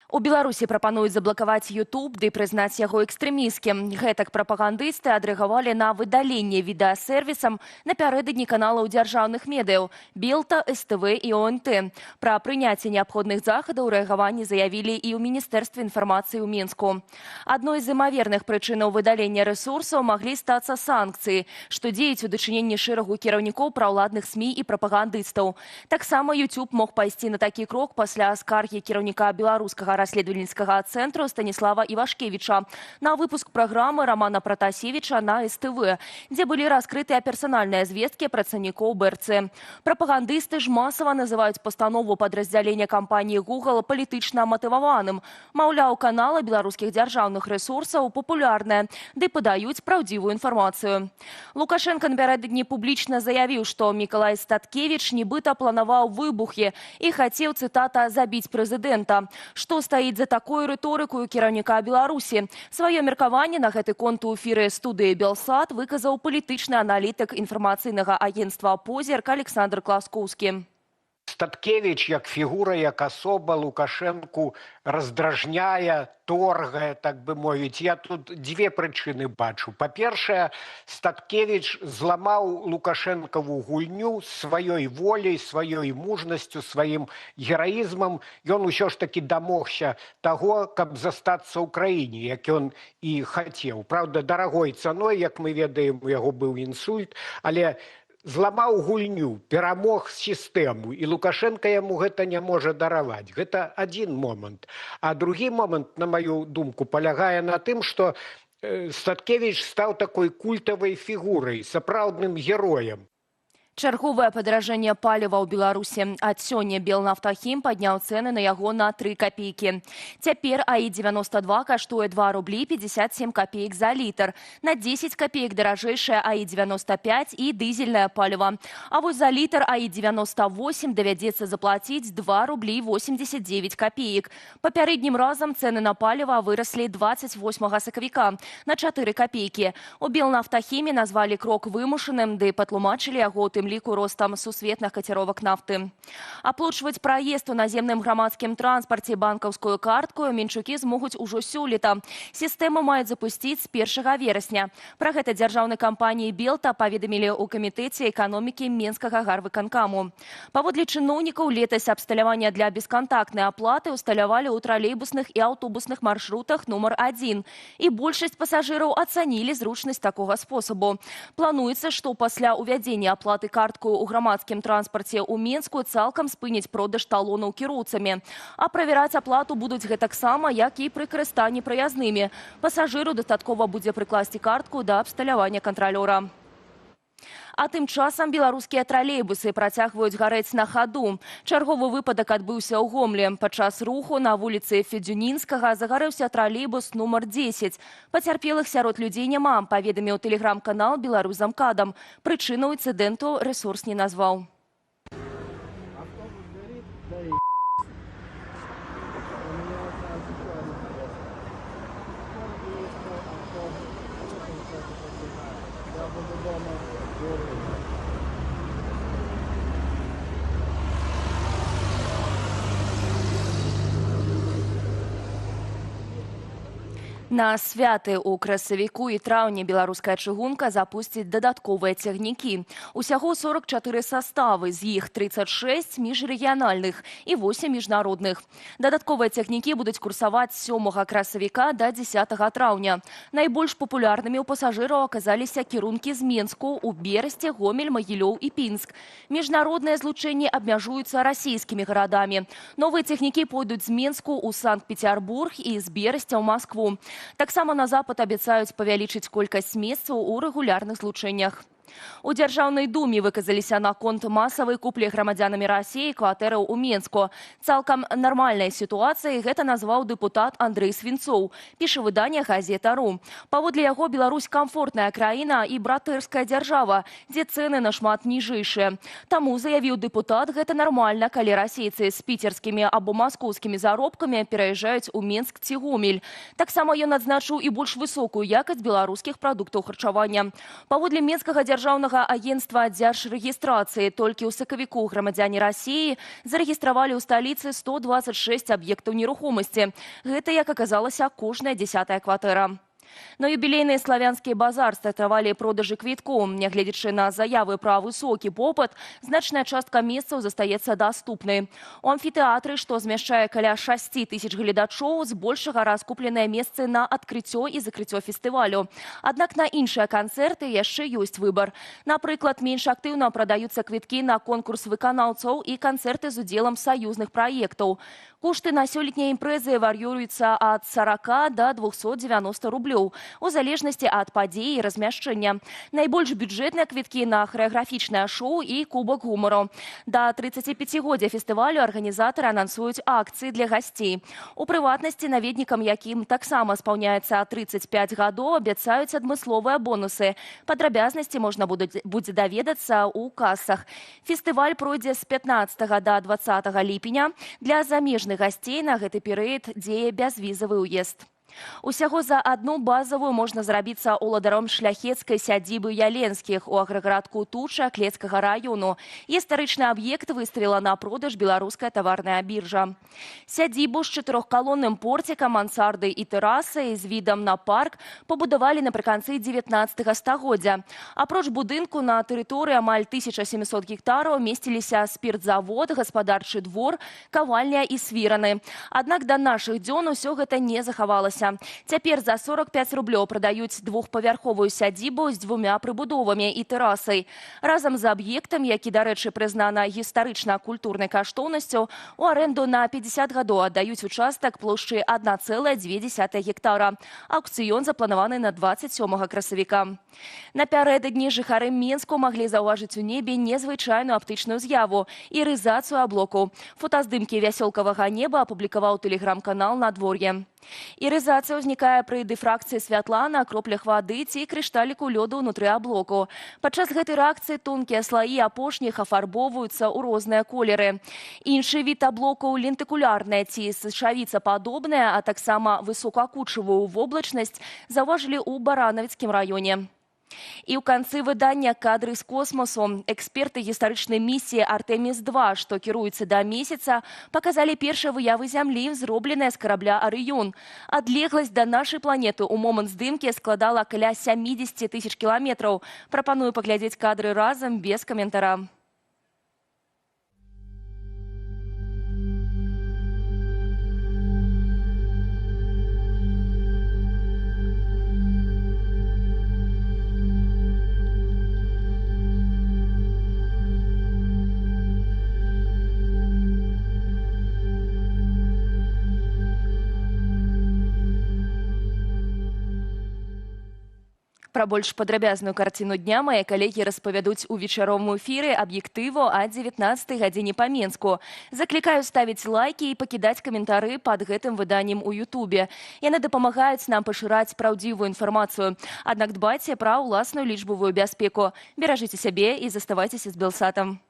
У Беларусі прапануюць заблакаваць YouTube ды прызнаць яго экстрэмісцкім. Гэтак прапагандысты адрэагавалі на выдаленне відэасервісам напярэдадні каналаў дзяржаўных медыяў Белта, СТВ і ОНТ. Пра прыняцце неабходных захадаў рэагаванні заявілі і ў Міністэрстве інфармацыі ў Мінску. Адной з імаверных прычынаў выдалення рэсурсаў маглі стацца санкцыі, што дзеюць у дачыненні шэрагу кіраўнікоў праўладных СМІ і прапагандыстаў. Таксама YouTube мог пайсці на такі крок пасля скаргі кіраўніка беларускага расследовательского центру Станислава Ивашкевича на выпуск программы Романа Протасевича на СТВ, где были раскрыты персональные звестки працаўнікоў БРЦ. Прапагандысты ж масово называют постанову подразделения компании Google политично мотивованным. Маўляў, каналы беларускіх дзяржаўных ресурсаў популярныя, ды падаюць праўдзівую інфармацыю. Лукашенко напярэдадні публічна заявіў, што Мікалай Статкевич нібыта планаваў выбухі і хацеў, цытата, забіць прэзідэнта. Што стаіць за такую рыторыку кіраўніка Беларусі? Сваё меркаванне на гэты конт у эфіры студыі Белсат выказаў палітычны аналітык інфармацыйнага агенцтва «Позірк» Александр Класкоўскі. Статкевич, як фігура, як асоба Лукашенку раздражняе, торгае, так бы мовіць. Я тут дзве прычыны бачу. Па-першае, Статкевич зламаў Лукашенкаву гульню сваёй воляй, сваёй мужнасцю, сваім гераізмам. Ён усё ж такі дамогся таго, каб застацца ў краіне, як ён і хацеў. Праўда, дарагой цаной, як мы ведаем, у яго быў інсульт, але зламаў гульню, перамог сістэму, і Лукашенко яму гэта не можа дараваць. Гэта адзін момант. А другі момант, на маю думку, палягае на тым, што Статкевич стаў такой культавай фігурай, сапраўдным героем. Чарговае падаражэнне паліва ў Беларусі. Ад сёння Белнафтахім падняў цэны на яго на 3 копейкі. Цяпер АІ-92 каштуе 2 рублі 57 копеек за літр. На 10 копеек даражэйшае АІ-95 і дызельнае паліва. А вось за літр АІ-98 давядзецца заплаціць 2 рублі 89 копеек. Папярэднім разам цэны на паліва выраслі 28 сакавіка на 4 копейкі. У Белнафтахіме назвалі крок вымушаным, ды патлумачылі яго тым ліку ростам сусветных каціровак нафты. Аплачваць праезд у наземным грамадскім транспарце банкаўскую карткую менчукі змогуць ужо сёлета. Сістэму маюць запусціць з 1 верасня. Пра гэта дзяржаўнай кампаніі «Белта» паведамілі ў камітэце эканомікі Менскага гарвыканкаму. Паводле чыноўнікаў, летась абсталявання для бескантактнай аплаты ўсталявалі ў тралейбусных і аўтобусных маршрутах нумар 1. І большасць пасажыраў ацанілі зручнасць такога спосабу. Плануецца, што пасля ўвядзення аплаты картку ў грамадскім транспарце ў Менску цалкам спыніць продаж талонаў кіроўцамі. А правяраць аплату будуць гэтаксама, як і пры карыстанні праязнымі. Пасажыру дастаткова будзе прыкласці картку да абсталявання кантралёра. А тым часам беларускія тралейбусы працягваюць гарэць на хаду. Чарговы выпадак адбыўся ў Гомлі. Падчас руху на вуліцы Федзюнінскага загарэўся тралейбус нумар 10. Пацярпелых сярод людзей няма, паведаміў тэлеграм-канал «Беларусьзамкадам». Прычыну інцыдэнту рэсурс не назваў. На святы ў красавіку і траўні беларуская чыгунка запусціць дадатковыя цягнікі. Усяго 44 саставы, з іх 36 міжрэгіянальных і 8 міжнародных. Дадатковыя цягнікі будуць курсаваць з 7 красавіка да 10 траўня. Найбольш папулярнымі ў пасажыраў аказаліся кірункі з Менску ў Берасце, Гомель, Магілёў і Пінск. Міжнародныя злучэнні абмяжуюцца расійскімі гарадамі. Новыя цягнікі пойдуць з Менску ў Санкт-Петербург і з Берасця ў Маскву. Таксама на запад абяцаюць павялічыць колькасць месцаў у рэгулярных злучэннях. У Дзяржаўнай думе выказаліся наконт масавай куплі грамадзянамі Расіі кватэраў у Менску. Цалкам нармальнай сітуацыяй гэта назваў дэпутат Андрэй Свінцоў, піша выданне «Газета.ру». Паводле яго, Беларусь камфортная краіна і братэрская дзяржава, дзе цэны нашмат ніжэйшыя. Таму, заявіў дэпутат, гэта нармальна, калі расейцы з піцерскімі або маскоўскімі заробкамі пераязджаюць у Менск ці Гомель. Таксама ён адзначыў і больш высокую якасць беларускіх прадуктаў харчавання. Паводле менскага дзяржаўнага Дзяржаўнага агентства дзяржрэгістрацыі толькі ў сакавіку грамадзяне Расіі зарэгістравалі ў сталіцы 126 аб'ектаў нерухомасці. Гэта, як аказалася, кожная 10-я кватэра. На юбілейны славянскі базар стартавалі продажы квіткоў. Нягледзячы на заявы пра высокі попыт, значная частка месцаў застаецца даступнай. У амфітэатры, што змяшчае каля 6 тысяч гледачоў, збольшага раскупленыя месцы на адкрыццё і закрыццё фестывалю. Аднак на іншыя канцэрты яшчэ ёсць выбар. Напрыклад, менш актыўна прадаюцца квіткі на конкурс выканаўцаў і канцэрты з удзелам саюзных праектаў. Кошты на сёлетняй імпрэзы вар'іруюцца ад 40 до 290 рублёў, у залежнасці ад падзеі і размяшчэння. Найбольш бюджэтныя квіткі на харэаграфічнае шоу і кубак гумару. Да 35-годдзя фестывалю арганізатары анансуюць акцыі для гасцей. У прыватнасці наведнікам, якім таксама спаўняецца 35 гадоў, абяцаюць адмысловыя бонусы. Падрабязнасці можна будзе даведацца ў касах. Фестываль пройдзе з 15 до 20 ліпеня. Для замежных гасцей на гэты перыяд дзее бязвізавы ўезд. Усяго за одну базовую можна зрабіцца уладаром шляхецкай сядзібы Яленскіх у аграгарадку Туча Клецкага району. Гістарычны аб'ект выставіла на продаж беларуская таварная біржа. Сядзібу з 4-калонным порцікам, мансардай і тэрасай з відам на парк пабудавалі напрыканцы 19 стагоддзя. Апроч будынку на тэрыторыі амаль 1700 гектараў месціліся спіртзавод, гаспадарчы двор, кавальня і свіраны. Аднак да нашых дзён усё гэта не захавалася. Цяпер за 45 рублёў прадаюць двухпавярховую сядзібу з 2 прыбудовамі і тэрасай. Разам з аб'ектам, які, дарэчы, прызнана гістарычна-культурнай каштоўнасцю, у арэнду на 50 гадоў аддаюць участак плошчы 1,2 гектара. Аўкцыён запланаваны на 27 красавіка. Напярэдадні жыхары Менску маглі заўважыць у небе незвычайную аптычную з'яву – ірызацыю аблоку. Фотаздымкі вясёлкавага неба апублікаваў тэлеграм-канал «Надвор'е». Ірызацыя ўзнікае пры дыфракцыі святла на кроплях вады ці крышталіку лёду ўнутры аблоку. Падчас гэтай рэакцыі тонкія слаі апошніх афарбоўваюцца ў розныя колеры. Іншы від аблокаў – лентыкулярная ці сышавіцападобная, а таксама высокакучавую воблачнасць заўважылі ў Баранавіцкім раёне. І ў канцы выдання кадры з космосу. Эксперты гістарычнай місіі «Артэміс-2», што кіруюцца да месяца, паказалі першыя выявы Зямлі, зробленыя з карабля «Арыён». Адлегласць да нашай планеты ў момант здымкі складала каля 70 тысяч кіламетраў. Прапаную паглядзець кадры разам без каментара. Пра больш падрабязную карціну дня мае калегі распавядуць у вечаровым эфіры «Аб'ектыву» о 19 гадзіне па Менску. Заклікаю ставіць лайкі і пакідаць каментары пад гэтым выданнем у Ютубе. Яны дапамагаюць нам пашыраць праўдзівую інфармацыю. Аднак дбайце пра ўласную лічбавую бяспеку. Беражыце сябе і заставайцеся з Белсатам.